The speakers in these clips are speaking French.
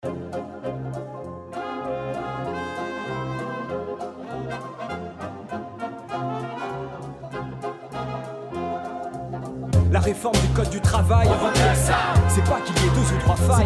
La réforme du code du travail, c'est pas qu'il y ait 2 ou 3 failles,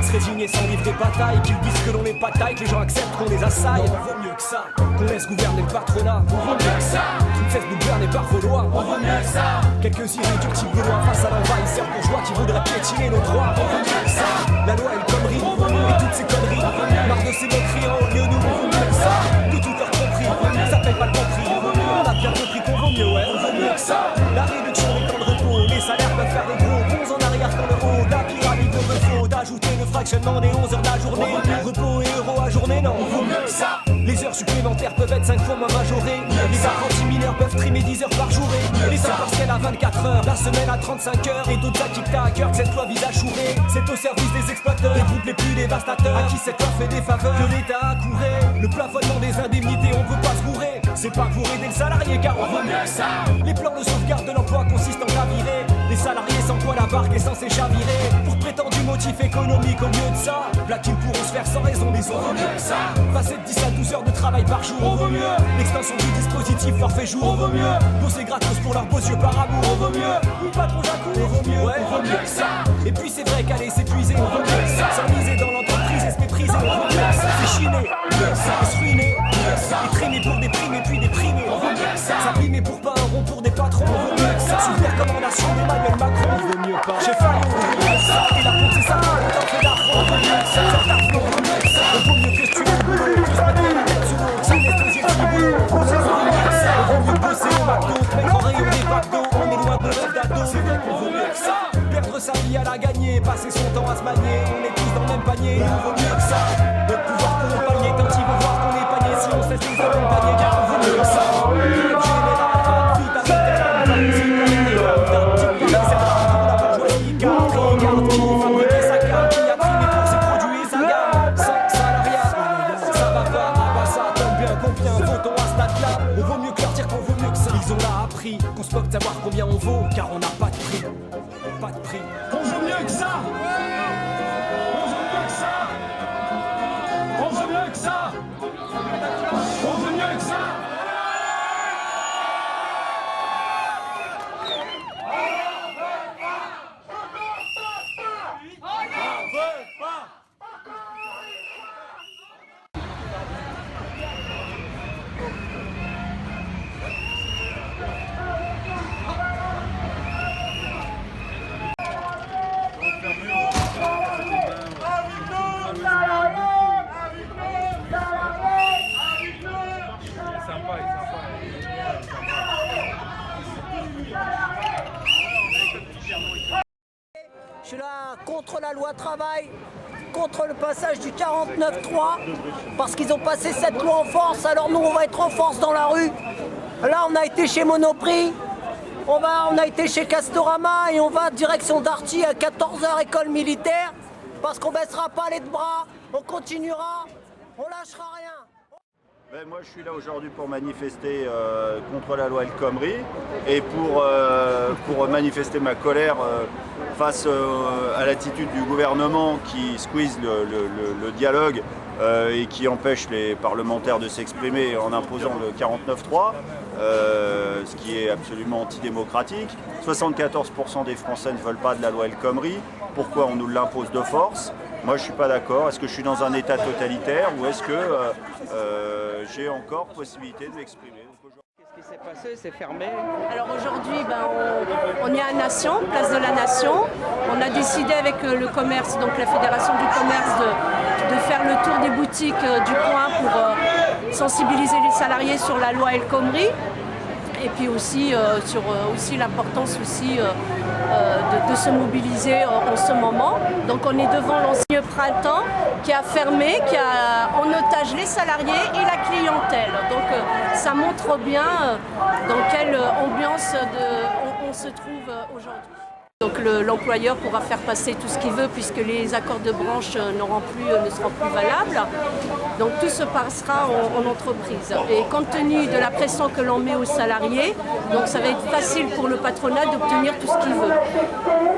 se résigner sans livrer bataille, qu'ils disent que l'on n'est pas taille, que les gens acceptent qu'on les assaille. On vaut mieux que ça, qu'on laisse gouverner le patronat. On vaut mieux que ça, qu'on cesse de gouverner par vos lois. On vaut mieux que ça, quelques irréductibles lois face à l'envahisseur bourgeois qui voudrait piétiner nos droits. On vaut mieux que ça, la loi et le connerie, et toutes ces conneries. Marre de ces moqueries en haut lieu, nous on vaut mieux que ça, que tout leur compris, ça paye pas le compris. On a bien compris qu'on vaut mieux, ouais, on vaut mieux que ça. La réduction des temps de repos, les salaires peuvent faire des gros bons en arrière dans le haut. La pyramide de refaux, d'ajouter le fractionnement des 11 heures de la journée. Repos et euros à journée, non, on vaut mieux que ça. Les heures supplémentaires peuvent être 5 fois moins majorées. Les apprentis mineurs peuvent trimer 10 heures par journée. Les temps partiels à 24 heures, la semaine à 35 heures. Et d'autres acquis à cœur que cette loi vise à chourer. C'est au service des exploiteurs, les groupes les plus dévastateurs, à qui cette loi fait des faveurs que l'État a couré. Le plafonnement des indemnités, on veut pas se bourrer. C'est pas pour aider le salarié car on veut mieux que ça. Les plans de sauvegarde de l'emploi consistent en gravirer les salariés sans quoi la barque est censée chavirer. Pour prétendu motif économique au lieu de ça, là qu'ils pourront se faire sans raison, mais on vaut mieux que ça. Passer de 10 à 12 heures de travail par jour, on vaut mieux. L'extension du dispositif forfait jour, on vaut mieux. Bosser gratos pour leurs beaux yeux par amour, on vaut mieux. Oui, pas trop jacou, on vaut mieux, ouais, on vaut mieux que ça. Et puis c'est vrai qu'aller s'épuiser, on vaut mieux que ça. S'enliser dans l'entreprise et se mépriser, on vaut mieux que ça. S'échiner, et se ruiner, et traîner pour déprimer puis déprimer, on vaut mieux que ça. S'abîmer pour pas un rond pour des patrons, on vaut mieux que ça. Sous les recommandations d'Emmanuel Macron, on vaut mieux pas. Chez Fayot, on vaut mieux que ça. Et la honte c'est ça, on en fait d'affront, on vaut mieux que ça. Faire d'affront, on vaut mieux que ça. On vaut mieux que tu le boulot, tous se mettre la tête sous l'eau, s'anesthésier le boulot. On vaut mieux que ça. On vaut mieux bosser au McDo, mettre en rayon des McDo. On est loin de nos rêves d'ado, c'est vrai qu'on vaut mieux que ça. Perdre sa vie à la gagner, passer son temps à se manier. On est tous dans le même panier, on vaut mieux que ça. Notre pouvoir pour nos paniers, quand ils vont voir qu'on est panier. Si on cesse les hommes panier, car on vaut mieux que ça. On vaut mieux que leur dire qu'on vaut mieux que ça. Ils ont là appris qu'on se moque de savoir combien on vaut, car on n'a pas de prix. Pas de prix. On vaut mieux que ça. On vaut mieux que ça. On vaut mieux que ça. On vaut mieux que ça. Je suis là contre la loi travail, contre le passage du 49.3, parce qu'ils ont passé cette loi en force, alors nous on va être en force dans la rue. Là on a été chez Monoprix, on a été chez Castorama et on va direction Darty à 14h école militaire, parce qu'on baissera pas les bras, on continuera, on lâchera rien. Ben moi je suis là aujourd'hui pour manifester contre la loi El Khomri et pour manifester ma colère face à l'attitude du gouvernement qui squeeze le dialogue et qui empêche les parlementaires de s'exprimer en imposant le 49.3, ce qui est absolument antidémocratique. 74% des Français ne veulent pas de la loi El Khomri. Pourquoi on nous l'impose de force? Moi je ne suis pas d'accord. Est-ce que je suis dans un état totalitaire ou est-ce que j'ai encore possibilité de m'exprimer? Qu'est-ce qui s'est passé? C'est fermé. Alors aujourd'hui, on est à Nation, place de la Nation. On a décidé avec le commerce, donc la Fédération du commerce, de faire le tour des boutiques du coin pour sensibiliser les salariés sur la loi El Khomri. Et puis aussi sur l'importance aussi de se mobiliser en ce moment. Donc on est devant l'ancien printemps qui a fermé, qui a en otage les salariés et la clientèle. Donc ça montre bien dans quelle ambiance on se trouve aujourd'hui. Donc l'employeur pourra faire passer tout ce qu'il veut puisque les accords de branche ne seront plus valables. Donc tout se passera en entreprise. Et compte tenu de la pression que l'on met aux salariés, donc ça va être facile pour le patronat d'obtenir tout ce qu'il veut.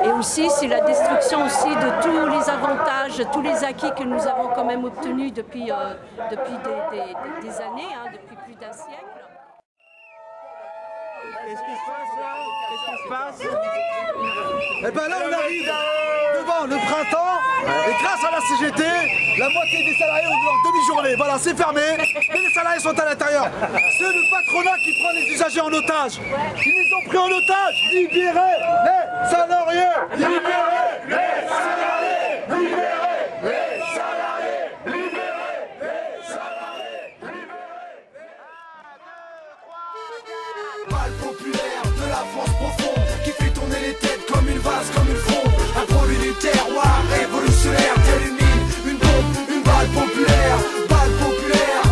Et aussi c'est la destruction aussi de tous les avantages, tous les acquis que nous avons quand même obtenus depuis des années, depuis plus d'un siècle. Qu'est-ce qui se passe là? Qu'est-ce qui se passe? Et ben là on arrive devant le printemps et grâce à la CGT, la moitié des salariés ont leur demi-journée. Voilà, c'est fermé, mais les salariés sont à l'intérieur. C'est le patronat qui prend les usagers en otage. Ils les ont pris en otage. Libérez les salariés. Libérez les salariés. Libérez les salariés. Libérez les salariés. Mal populaire de la France profonde qui fait tourner les têtes comme une vase, comme une fronde. Un produit du terroir révolutionnaire, tel une mine, une bombe, une balle populaire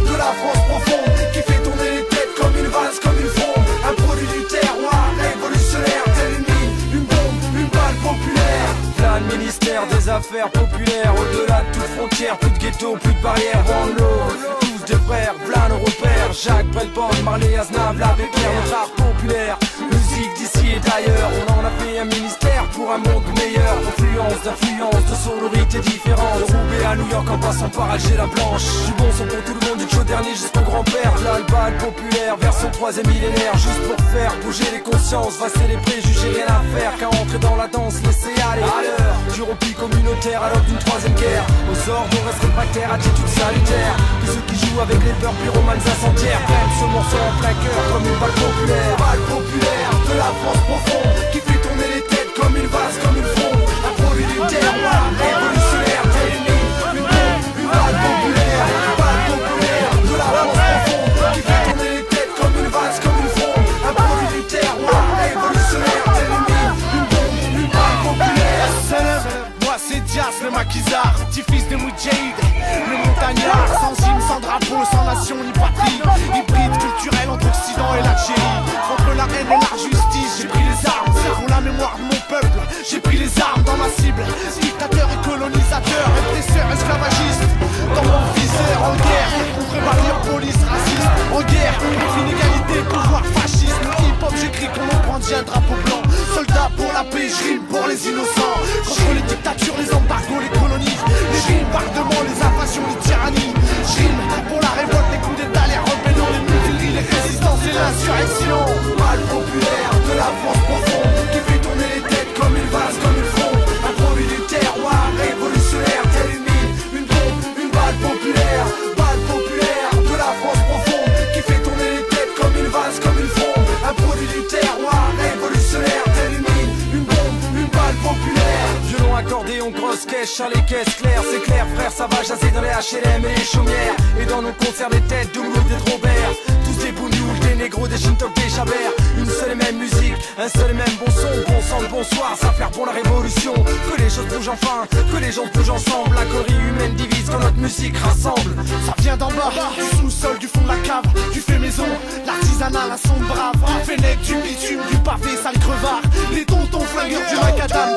de la France profonde qui fait tourner les têtes comme une vase, comme une fronde. Un produit du terroir révolutionnaire, tel une mine, une bombe, une balle populaire. Là, le ministère des Affaires populaires, au-delà de toute frontière, plus de ghetto, plus de barrières, one love, tous des frères, plein nos repères. Jacques Brel-Band, Marley Aznavour, l'abbé Pierre, notre art populaire. Musique d'ici et d'ailleurs, on en a fait un ministère pour un monde meilleur. Influence, d'influence, de sonorités différentes. De Roubaix à New York en passant par Alger la Blanche. Du bon son pour tout le monde, du chaud dernier jusqu'au grand-père. Là, le bal populaire, vers son troisième millénaire. Juste pour faire bouger les consciences, vasser les préjugés, rien à faire qu'à entrer dans la danse, laisser aller à l'heure. Du repli communautaire à l'heure d'une troisième guerre. Aux ordres, on reste réfractaire, attitude sanitaire. Que ceux qui jouent avec les peurs pyromanes incendiaires prennent ce morceau en plein cœur comme une balle populaire. Balle populaire de la France profonde qui fait tourner les têtes comme une vase, comme une fronde. Un produit du terroir révolutionnaire, tel une mine, une bombe, une balle populaire de la France profonde qui fait tourner les têtes comme une vase, comme une fronde. Un produit du terroir révolutionnaire, tel une mine, une bombe, une balle populaire. Moi c'est Diaz, le maquisard, petit-fils de Moudjahid, le montagnard, sans hymne, sans drapeau, sans nation ni patrie. Hybride culturel entre Occident et l'Algérie. Contre la haine et la justice, j'ai pris les armes. Pour la mémoire de mon peuple, j'ai pris les armes dans ma cible. Dictateur et colonisateur, répresseur, esclavagiste. Dans mon viseur, en guerre, pour rebâtir police raciste. En guerre, contre l'inégalité, pouvoir fasciste. Hip-hop, j'écris qu'on me prend un drapeau blanc. Soldat pour la paix, je rime pour les innocents. Contre les dictatures, les embargos, les colonies. Les bombardements, les invasions, les tyrannies. Je rime pour la révolte, les coups d'état, les rébellions, les mutineries, les résistances et l'insurrection. Mal populaire de la France profonde qui fait tourner les têtes comme une vase, comme une fronde. Un produit du terroir révolutionnaire, tel une mine, une bombe, une balle populaire de la France profonde qui fait tourner les têtes comme une vase, comme une fronde. Un produit du terroir révolutionnaire, tel une mine, une bombe, une balle populaire. Violon, accordéon, grosse caisse, les caisses claires. C'est clair, frère, ça va jaser dans les HLM et les chaumières. Et dans nos concerts, des têtes de Louis et de Robert. Tous des bougnoules, des négros, des chintok, des chabert. Une seule et même musique, un seul et même bon son. Bon sang, bonsoir, ça faire pour la révolution. Que les choses bougent enfin, que les gens bougent ensemble. La connerie humaine divise quand notre musique rassemble. Ça vient d'en bas, du sous-sol, du fond de la cave, du fait maison, l'artisanat, la sonde brave. Fennec, du bitume, du pavé, sale crevard. Les tontons flingueurs du macadam,